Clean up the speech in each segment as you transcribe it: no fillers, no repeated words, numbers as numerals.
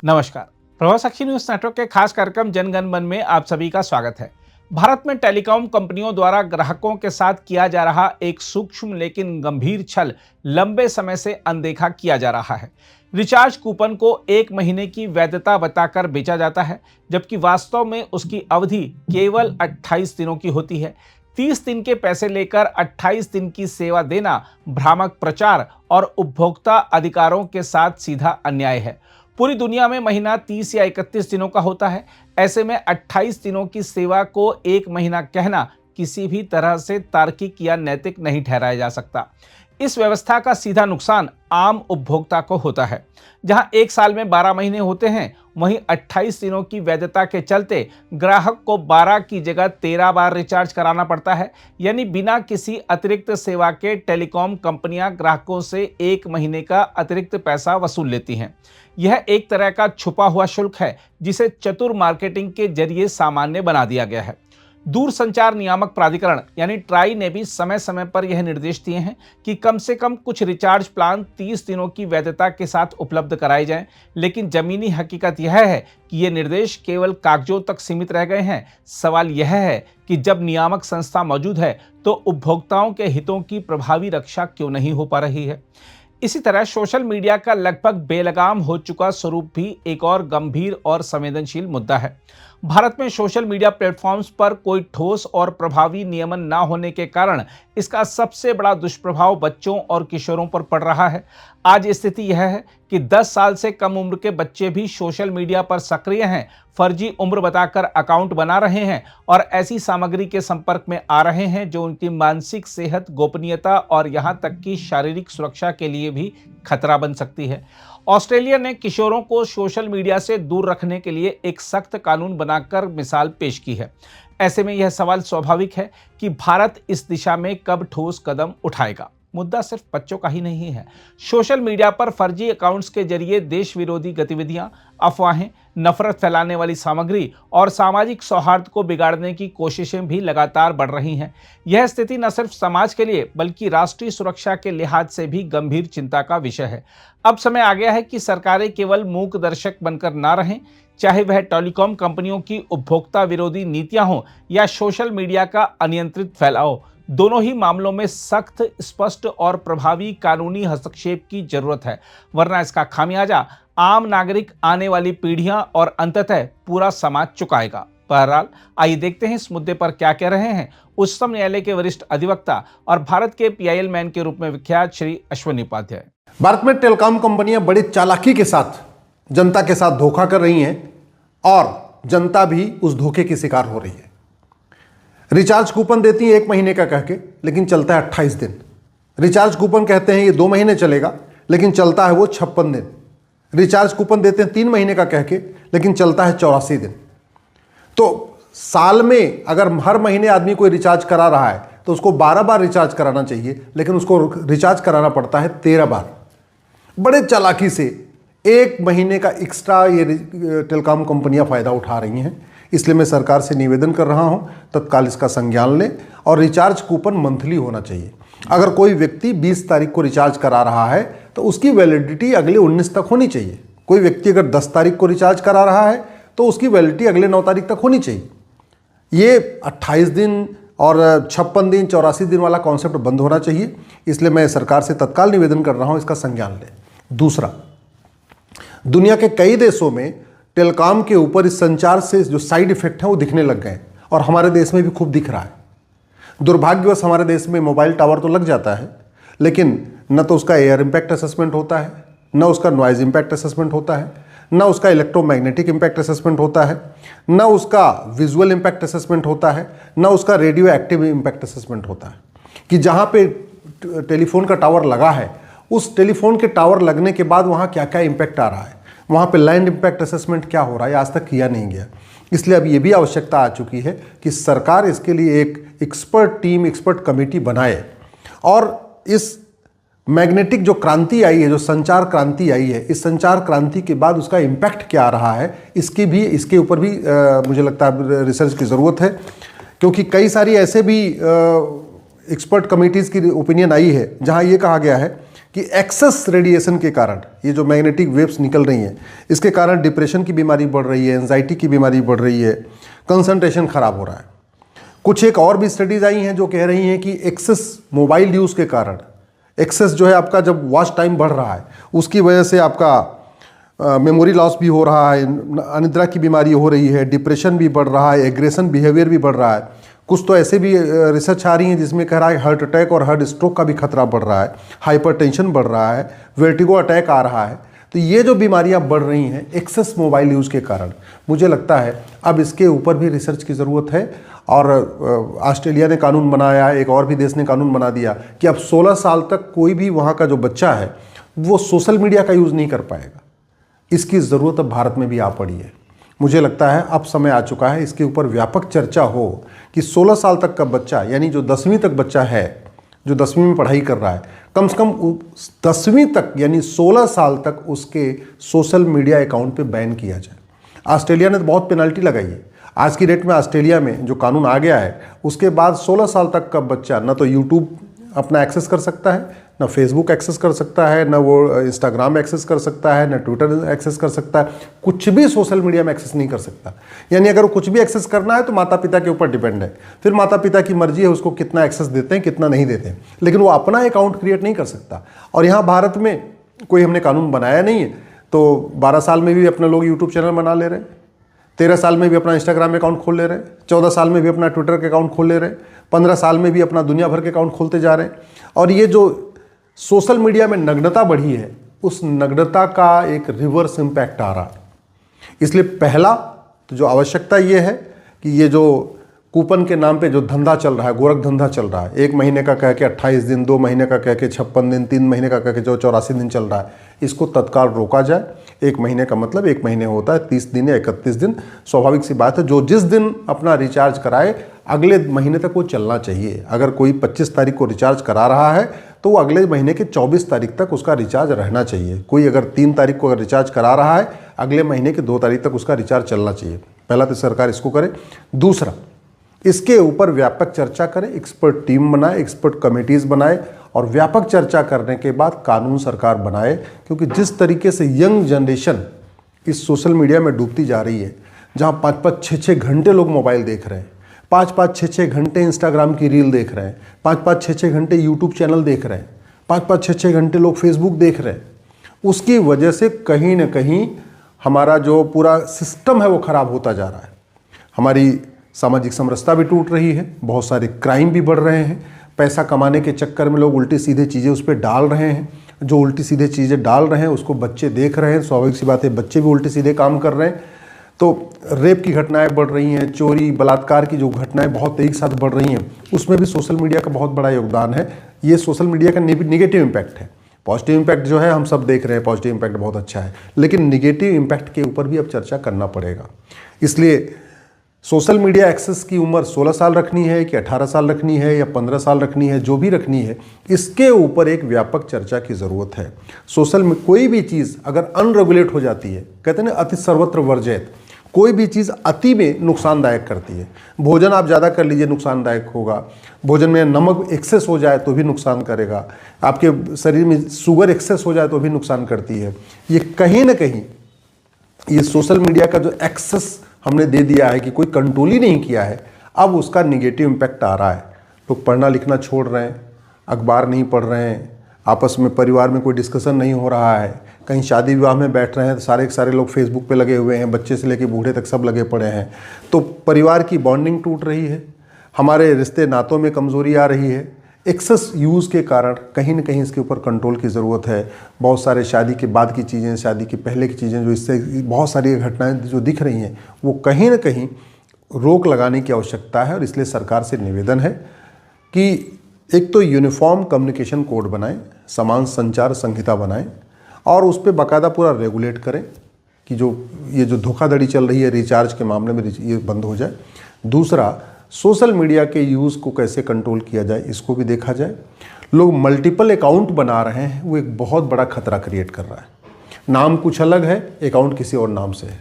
नमस्कार। प्रभाव साक्षी news network के खास कार्यक्रम जनगण मन में आप सभी का स्वागत है। भारत में टेलीकॉम कंपनियों द्वारा ग्राहकों के साथ किया जा रहा एक सूक्ष्म लेकिन गंभीर छल लंबे समय से अनदेखा किया जा रहा है। रिचार्ज कूपन को 1 महीने की वैधता बताकर बेचा जाता है, जबकि वास्तव में उसकी अवधि केवल 28 दिनों की होती है। 30 दिन के पैसे लेकर 28 दिन की सेवा देना भ्रामक प्रचार और उपभोक्ता अधिकारों के साथ सीधा अन्याय है। पूरी दुनिया में महीना 30 या 31 दिनों का होता है। ऐसे में 28 दिनों की सेवा को 1 महीना कहना किसी भी तरह से तार्किक या नैतिक नहीं ठहराया जा सकता। इस व्यवस्था का सीधा नुकसान आम उपभोक्ता को होता है। जहां 1 साल में 12 महीने होते हैं, वहीं 28 दिनों की वैधता के चलते ग्राहक को 12 की जगह 13 बार रिचार्ज कराना पड़ता है। यानी बिना किसी अतिरिक्त सेवा के टेलीकॉम कंपनियां ग्राहकों से 1 महीने का अतिरिक्त पैसा वसूल लेती हैं। यह एक तरह का छुपा हुआ शुल्क है, जिसे चतुर मार्केटिंग के जरिए सामान्य बना दिया गया है। दूरसंचार नियामक प्राधिकरण यानी ट्राई ने भी समय समय पर यह निर्देश दिए हैं कि कम से कम कुछ रिचार्ज प्लान 30 दिनों की वैधता के साथ उपलब्ध कराए जाएं, लेकिन जमीनी हकीकत यह है कि ये निर्देश केवल कागजों तक सीमित रह गए हैं। सवाल यह है कि जब नियामक संस्था मौजूद है तो उपभोक्ताओं के हितों की प्रभावी रक्षा क्यों नहीं हो पा रही है। इसी तरह सोशल मीडिया का लगभग बेलगाम हो चुका स्वरूप भी एक और गंभीर और संवेदनशील मुद्दा है। भारत में सोशल मीडिया प्लेटफॉर्म्स पर कोई ठोस और प्रभावी नियमन न होने के कारण इसका सबसे बड़ा दुष्प्रभाव बच्चों और किशोरों पर पड़ रहा है। आज स्थिति यह है कि 10 साल से कम उम्र के बच्चे भी सोशल मीडिया पर सक्रिय हैं, फर्जी उम्र बताकर अकाउंट बना रहे हैं और ऐसी सामग्री के संपर्क में आ रहे हैं जो उनकी मानसिक सेहत, गोपनीयता और यहां तक कि शारीरिक सुरक्षा के लिए भी खतरा बन सकती है। ऑस्ट्रेलिया ने किशोरों को सोशल मीडिया से दूर रखने के लिए एक सख्त कानून बनाकर मिसाल पेश की है। ऐसे में यह सवाल स्वाभाविक है कि भारत इस दिशा में कब ठोस कदम उठाएगा। मुद्दा सिर्फ बच्चों का ही नहीं है। सोशल मीडिया पर फर्जी अकाउंट्स के जरिए देश विरोधी गतिविधियां, अफवाहें, नफरत फैलाने वाली सामग्री और सामाजिक सौहार्द को बिगाड़ने की कोशिशें भी लगातार बढ़ रही हैं। यह स्थिति न सिर्फ समाज के लिए बल्कि राष्ट्रीय सुरक्षा के लिहाज से भी गंभीर चिंता का विषय है। अब समय आ गया है कि सरकारें केवल मूक दर्शक बनकर ना रहें, चाहे वह टेलीकॉम कंपनियों की उपभोक्ता विरोधी नीतियां हों या सोशल मीडिया का अनियंत्रित फैलाव। दोनों ही मामलों में सख्त, स्पष्ट और प्रभावी कानूनी हस्तक्षेप की जरूरत है, वरना इसका खामियाजा आम नागरिक, आने वाली पीढ़ियां और अंततः पूरा समाज चुकाएगा। बहरहाल, आइए देखते हैं इस मुद्दे पर क्या कह रहे हैं उच्चतम न्यायालय के वरिष्ठ अधिवक्ता और भारत के PIL मैन के रूप में विख्यात श्री अश्विनी उपाध्याय। भारत में टेलीकॉम कंपनियां बड़ी चालाकी के साथ जनता के साथ धोखा कर रही हैं और जनता भी उस धोखे की शिकार हो रही है। रिचार्ज कूपन देती है 1 महीने का कह के, लेकिन चलता है 28 दिन। रिचार्ज कूपन कहते हैं ये 2 महीने चलेगा, लेकिन चलता है वो 56 दिन। रिचार्ज कूपन देते हैं 3 महीने का कह के, लेकिन चलता है 84 दिन। तो साल में अगर हर महीने आदमी कोई रिचार्ज करा रहा है तो उसको 12 बार रिचार्ज कराना चाहिए, लेकिन उसको रिचार्ज कराना पड़ता है 13 बार। बड़े चालाकी से 1 महीने का एक्स्ट्रा ये टेलीकॉम कंपनियां फ़ायदा उठा रही हैं। इसलिए मैं सरकार से निवेदन कर रहा हूं, तत्काल इसका संज्ञान लें और रिचार्ज कूपन मंथली होना चाहिए। अगर कोई व्यक्ति 20 तारीख को रिचार्ज करा रहा है तो उसकी वैलिडिटी अगले 19 तक होनी चाहिए। कोई व्यक्ति अगर 10 तारीख को रिचार्ज करा रहा है तो उसकी वैलिडिटी अगले 9 तारीख तक होनी चाहिए। ये 28 दिन और 56 दिन, 84 दिन वाला कॉन्सेप्ट बंद होना चाहिए। इसलिए मैं सरकार से तत्काल निवेदन कर रहा हूँ, इसका संज्ञान लें। दूसरा, दुनिया के कई देशों में टेलीकॉम के ऊपर इस संचार से जो साइड इफेक्ट हैं वो दिखने लग गए और हमारे देश में भी खूब दिख रहा है। दुर्भाग्यवश हमारे देश में मोबाइल टावर तो लग जाता है, लेकिन न तो उसका एयर इम्पैक्ट असेसमेंट होता है, न उसका नॉइज इम्पैक्ट असेसमेंट होता है, न उसका इलेक्ट्रोमैग्नेटिक इम्पैक्ट असेसमेंट होता है, न उसका विजुअल इम्पैक्ट असेसमेंट होता है, न उसका रेडियो एक्टिव इम्पैक्ट असेसमेंट होता है कि जहाँ पे टेलीफोन का टावर लगा है उस टेलीफोन के टावर लगने के बाद वहाँ क्या क्या इम्पैक्ट आ रहा है, वहाँ पे लैंड इम्पैक्ट असेसमेंट क्या हो रहा है, आज तक किया नहीं गया। इसलिए अब ये भी आवश्यकता आ चुकी है कि सरकार इसके लिए एक एक्सपर्ट टीम, एक्सपर्ट कमेटी बनाए और इस मैग्नेटिक जो क्रांति आई है, जो संचार क्रांति आई है, इस संचार क्रांति के बाद उसका इम्पैक्ट क्या आ रहा है, इसके ऊपर भी मुझे लगता है रिसर्च की ज़रूरत है। क्योंकि कई सारी ऐसे भी एक्सपर्ट कमेटीज़ की ओपिनियन आई है जहाँ ये कहा गया है कि एक्सेस रेडिएशन के कारण ये जो मैग्नेटिक वेव्स निकल रही हैं, इसके कारण डिप्रेशन की बीमारी बढ़ रही है, एंजाइटी की बीमारी बढ़ रही है, कंसंट्रेशन खराब हो रहा है। कुछ एक और भी स्टडीज़ आई हैं जो कह रही हैं कि एक्सेस मोबाइल यूज़ के कारण, एक्सेस जो है आपका जब वॉच टाइम बढ़ रहा है उसकी वजह से आपका मेमोरी लॉस भी हो रहा है, अनिद्रा की बीमारी हो रही है, डिप्रेशन भी बढ़ रहा है, एग्रेशन बिहेवियर भी बढ़ रहा है। कुछ तो ऐसे भी रिसर्च आ रही हैं जिसमें कह रहा है हार्ट अटैक और हार्ट स्ट्रोक का भी खतरा बढ़ रहा है, हाइपरटेंशन बढ़ रहा है, वर्टिगो अटैक आ रहा है। तो ये जो बीमारियां बढ़ रही हैं एक्सेस मोबाइल यूज़ के कारण, मुझे लगता है अब इसके ऊपर भी रिसर्च की ज़रूरत है। और ऑस्ट्रेलिया ने कानून बनाया, एक और भी देश ने कानून बना दिया कि अब 16 साल तक कोई भी वहाँ का जो बच्चा है वो सोशल मीडिया का यूज़ नहीं कर पाएगा। इसकी ज़रूरत अब भारत में भी आ पड़ी है। मुझे लगता है अब समय आ चुका है इसके ऊपर व्यापक चर्चा हो कि 16 साल तक का बच्चा, यानी जो 10वीं तक बच्चा है, जो 10वीं में पढ़ाई कर रहा है, कम से कम 10वीं तक यानी 16 साल तक उसके सोशल मीडिया अकाउंट पे बैन किया जाए। ऑस्ट्रेलिया ने तो बहुत पेनल्टी लगाई है। आज की डेट में ऑस्ट्रेलिया में जो कानून आ गया है उसके बाद 16 साल तक का बच्चा ना तो यूट्यूब अपना एक्सेस कर सकता है, ना फेसबुक एक्सेस कर सकता है, ना वो इंस्टाग्राम एक्सेस कर सकता है, ना ट्विटर एक्सेस कर सकता है, कुछ भी सोशल मीडिया में एक्सेस नहीं कर सकता। यानी अगर कुछ भी एक्सेस करना है तो माता पिता के ऊपर डिपेंड है, फिर माता पिता की मर्जी है उसको कितना एक्सेस देते हैं कितना नहीं देते हैं, लेकिन वो अपना अकाउंट क्रिएट नहीं कर सकता। और यहाँ भारत में कोई हमने कानून बनाया नहीं है, तो 12 साल में भी अपने लोग यूट्यूब चैनल बना ले रहे हैं, 13 साल में भी अपना इंस्टाग्राम अकाउंट खोल ले रहे हैं, 14 साल में भी अपना ट्विटर के अकाउंट खोल ले रहे हैं, 15 साल में भी अपना दुनिया भर के अकाउंट खोलते जा रहे हैं। और ये जो सोशल मीडिया में नग्नता बढ़ी है उस नग्नता का एक रिवर्स इम्पैक्ट आ रहा है। इसलिए पहला तो जो आवश्यकता ये है कि ये जो कूपन के नाम पे जो धंधा चल रहा है, गोरख धंधा चल रहा है, 1 महीने का कह के 28 दिन, 2 महीने का कह के 56 दिन, 3 महीने का कह के जो 84 दिन चल रहा है, इसको तत्काल रोका जाए। 1 महीने का मतलब 1 महीने होता है 30 दिन या 31 दिन। स्वाभाविक सी बात है, जो जिस दिन अपना रिचार्ज कराए अगले महीने तक वो चलना चाहिए। अगर कोई 25 तारीख को रिचार्ज करा रहा है तो वो अगले महीने के 24 तारीख तक उसका रिचार्ज रहना चाहिए। कोई अगर 3 तारीख को अगर रिचार्ज करा रहा है अगले महीने के 2 तारीख तक उसका रिचार्ज चलना चाहिए। पहला तो सरकार इसको करे। दूसरा, इसके ऊपर व्यापक चर्चा करें, एक्सपर्ट टीम बनाए, एक्सपर्ट कमेटीज़ बनाए और व्यापक चर्चा करने के बाद कानून सरकार बनाए। क्योंकि जिस तरीके से यंग जनरेशन इस सोशल मीडिया में डूबती जा रही है, जहाँ 5-5, 6-6 घंटे लोग मोबाइल देख रहे हैं, 5-5, 6-6 घंटे इंस्टाग्राम की रील देख रहे हैं, 5-5, 6-6 घंटे यूट्यूब चैनल देख रहे हैं, 5-5, 6-6 घंटे लोग फेसबुक देख रहे हैं, उसकी वजह से कहीं ना कहीं हमारा जो पूरा सिस्टम है वो ख़राब होता जा रहा है। हमारी सामाजिक समरसता भी टूट रही है, बहुत सारे क्राइम भी बढ़ रहे हैं। पैसा कमाने के चक्कर में लोग उल्टी सीधे चीज़ें उस पर डाल रहे हैं, जो उल्टी सीधे चीज़ें डाल रहे हैं उसको बच्चे देख रहे हैं। स्वाभाविक सी बात है, बच्चे भी उल्टे सीधे काम कर रहे हैं। तो रेप की घटनाएं बढ़ रही हैं, चोरी बलात्कार की जो घटनाएं बहुत एक साथ बढ़ रही हैं, उसमें भी सोशल मीडिया का बहुत बड़ा योगदान है। ये सोशल मीडिया का निगेटिव इम्पैक्ट है। पॉजिटिव इम्पैक्ट जो है हम सब देख रहे हैं, पॉजिटिव इम्पैक्ट बहुत अच्छा है, लेकिन निगेटिव इम्पैक्ट के ऊपर भी अब चर्चा करना पड़ेगा। इसलिए सोशल मीडिया एक्सेस की उम्र 16 साल रखनी है कि 18 साल रखनी है या 15 साल रखनी है, जो भी रखनी है, इसके ऊपर एक व्यापक चर्चा की ज़रूरत है। सोशल में कोई भी चीज़ अगर अनरेगुलेट हो जाती है, कहते हैं ना अति सर्वत्र वर्जयत, कोई भी चीज़ अति में नुकसानदायक करती है। भोजन आप ज़्यादा कर लीजिए नुकसानदायक होगा, भोजन में नमक एक्सेस हो जाए तो भी नुकसान करेगा, आपके शरीर में शुगर एक्सेस हो जाए तो भी नुकसान करती है। ये कहीं ना कहीं ये सोशल मीडिया का जो एक्सेस हमने दे दिया है कि कोई कंट्रोल ही नहीं किया है, अब उसका निगेटिव इम्पैक्ट आ रहा है। लोग पढ़ना लिखना छोड़ रहे हैं, अखबार नहीं पढ़ रहे हैं, आपस में परिवार में कोई डिस्कशन नहीं हो रहा है, कहीं शादी विवाह में बैठ रहे हैं तो सारे के सारे लोग फेसबुक पे लगे हुए हैं, बच्चे से लेकर बूढ़े तक सब लगे पड़े हैं। तो परिवार की बॉन्डिंग टूट रही है, हमारे रिश्ते नातों में कमज़ोरी आ रही है। एक्सेस यूज़ के कारण कहीं ना कहीं इसके ऊपर कंट्रोल की ज़रूरत है। बहुत सारे शादी के बाद की चीज़ें, शादी के पहले की चीज़ें, जो इससे बहुत सारी घटनाएं जो दिख रही हैं, वो कहीं ना कहीं रोक लगाने की आवश्यकता है। और इसलिए सरकार से निवेदन है कि एक तो यूनिफॉर्म कम्युनिकेशन कोड बनाएं, समान संचार संहिता बनाएं और उस पर बाकायदा पूरा रेगुलेट करें कि ये जो धोखाधड़ी चल रही है रिचार्ज के मामले में, ये बंद हो जाए। दूसरा, सोशल मीडिया के यूज़ को कैसे कंट्रोल किया जाए, इसको भी देखा जाए। लोग मल्टीपल अकाउंट बना रहे हैं, वो एक बहुत बड़ा खतरा क्रिएट कर रहा है। नाम कुछ अलग है, अकाउंट किसी और नाम से है,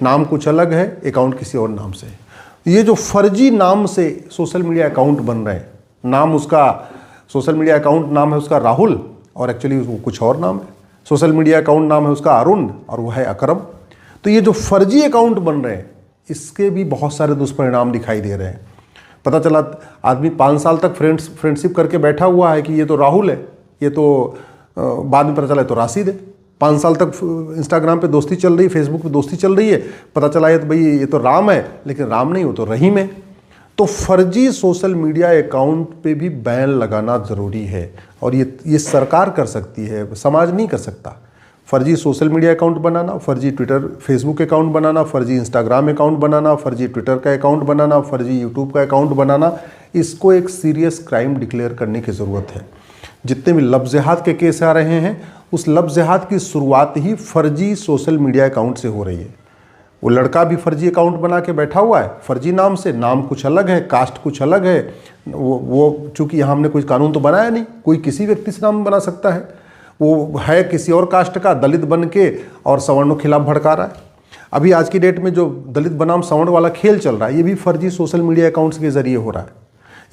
नाम कुछ अलग है, अकाउंट किसी और नाम से है। ये जो फर्जी नाम से सोशल मीडिया अकाउंट बन रहे हैं, नाम उसका सोशल मीडिया अकाउंट नाम है उसका राहुल और एक्चुअली वो कुछ और नाम है। सोशल मीडिया अकाउंट नाम है उसका अरुण और वो है अकरम। तो ये जो फर्जी अकाउंट बन रहे हैं इसके भी बहुत सारे दुष्परिणाम दिखाई दे रहे हैं। पता चला आदमी 5 साल तक फ्रेंडशिप करके बैठा हुआ है कि ये तो राहुल है, ये तो बाद में पता चला तो राशिद है। 5 साल तक इंस्टाग्राम पे दोस्ती चल रही, फेसबुक पे दोस्ती चल रही है, पता चला ये तो भाई ये तो राम है, लेकिन राम नहीं, वो तो रहीम है। तो फर्जी सोशल मीडिया अकाउंट पे भी बैन लगाना ज़रूरी है और ये सरकार कर सकती है, समाज नहीं कर सकता। फर्जी सोशल मीडिया अकाउंट बनाना, फर्जी ट्विटर फेसबुक अकाउंट बनाना, फर्जी इंस्टाग्राम अकाउंट बनाना, फर्जी ट्विटर का अकाउंट बनाना, फर्जी यूट्यूब का अकाउंट बनाना, इसको एक सीरियस क्राइम डिक्लेयर करने की ज़रूरत है। जितने भी लव जिहाद के केस आ रहे हैं उस लव जिहाद की शुरुआत ही फर्जी सोशल मीडिया अकाउंट से हो रही है। वो लड़का भी फर्जी अकाउंट बना के बैठा हुआ है फर्जी नाम से, नाम कुछ अलग है, कास्ट कुछ अलग है। वो चूँकि यहाँ हमने कोई कानून तो बनाया नहीं, कोई किसी व्यक्ति से नाम बना सकता है। वो है किसी और कास्ट का, दलित बन के और सवर्णों के खिलाफ भड़का रहा है। अभी आज की डेट में जो दलित बनाम सवर्ण वाला खेल चल रहा है ये भी फर्जी सोशल मीडिया अकाउंट्स के ज़रिए हो रहा है।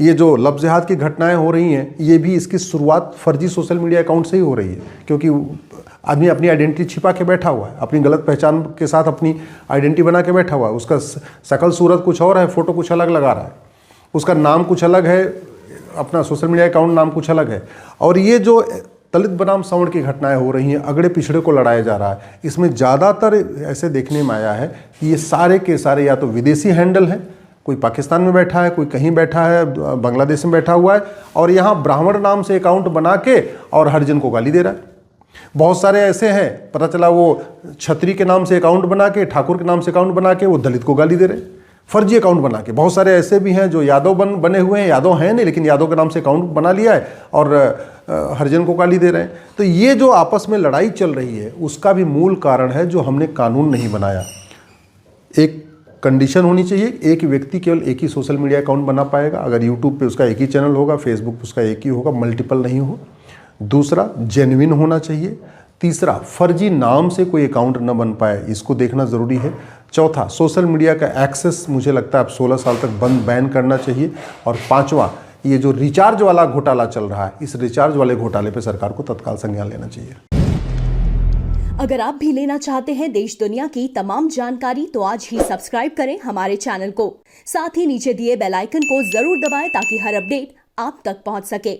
ये जो लव जिहाद की घटनाएं हो रही हैं ये भी इसकी शुरुआत फर्जी सोशल मीडिया अकाउंट से ही हो रही है, क्योंकि आदमी अपनी आइडेंटिटी छिपा के बैठा हुआ है, अपनी गलत पहचान के साथ अपनी आइडेंटिटी बना के बैठा हुआ है। उसका शकल सूरत कुछ और है, फ़ोटो कुछ अलग लगा रहा है, उसका नाम कुछ अलग है, अपना सोशल मीडिया अकाउंट नाम कुछ अलग है। और ये जो दलित बनाम सवर्ण की घटनाएं हो रही हैं, अगड़े पिछड़े को लड़ाया जा रहा है, इसमें ज़्यादातर ऐसे देखने में आया है कि ये सारे के सारे या तो विदेशी हैंडल हैं, कोई पाकिस्तान में बैठा है, कोई कहीं बैठा है, बांग्लादेश में बैठा हुआ है और यहाँ ब्राह्मण नाम से अकाउंट बना के और हरिजन को गाली दे रहा है। बहुत सारे ऐसे हैं, पता चला वो छत्री के नाम से अकाउंट बना के, ठाकुर के नाम से अकाउंट बना के वो दलित को गाली दे रहे हैं, फर्जी अकाउंट बना के। बहुत सारे ऐसे भी हैं जो यादव बने हुए हैं, यादव हैं नहीं लेकिन यादव के नाम से अकाउंट बना लिया है और हरिजन को गाली दे रहे हैं। तो ये जो आपस में लड़ाई चल रही है उसका भी मूल कारण है जो हमने कानून नहीं बनाया। एक कंडीशन होनी चाहिए, एक व्यक्ति केवल एक ही सोशल मीडिया अकाउंट बना पाएगा। अगर यूट्यूब पे उसका एक ही चैनल होगा, फेसबुक पे उसका एक ही होगा, मल्टीपल नहीं हो। दूसरा, जेन्युइन होना चाहिए। तीसरा, फर्जी नाम से कोई अकाउंट न बन पाए, इसको देखना ज़रूरी है। चौथा, सोशल मीडिया का एक्सेस मुझे लगता है अब 16 साल तक बैन करना चाहिए। और पांचवा, ये जो रिचार्ज वाला घोटाला चल रहा है, इस रिचार्ज वाले घोटाले पे सरकार को तत्काल संज्ञान लेना चाहिए। अगर आप भी लेना चाहते हैं देश दुनिया की तमाम जानकारी तो आज ही सब्सक्राइब करें हमारे चैनल को। साथ ही नीचे दिए बेल आइकन को जरूर दबाएं ताकि हर अपडेट आप तक पहुंच सके।